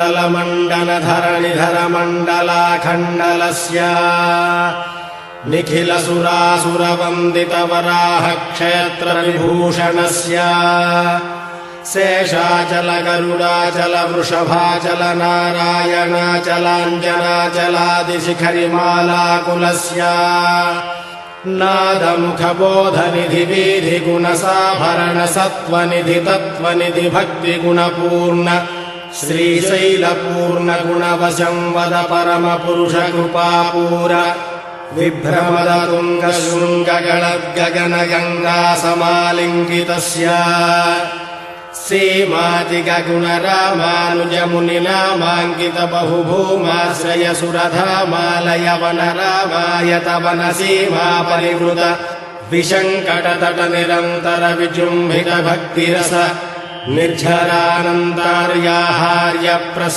मण्डलधरणिधरमण्डलाखण्डलस्य निखिलसुरासुरवन्दितवराह क्षेत्रविभूषणस्य शेषाचल गरुडाचल वृषभाचल नारायणाचलाञ्जनाचलादिशिखरिमालाकुलस्य नादमुखबोधनिधिवीधिगुणसाभरण सत्त्वनिधि तत्त्वनिधि भक्तिगुणपूर्ण श्रीशैलपूर्णगुणवशं वद परमपुरुषकृपापूर विभ्रमदतुङ्गशृङ्गगणद्गगनगङ्गासमालिङ्गितस्य सीमातिगगुणरामानुजमुनिनामाङ्कितबहुभूमाश्रयसुरधामालयवनरामायतवनसीमा विशङ्कटतटनिरन्तरविजृम्भितभक्तिरस निर्झरानन्तार्याहार्यप्रस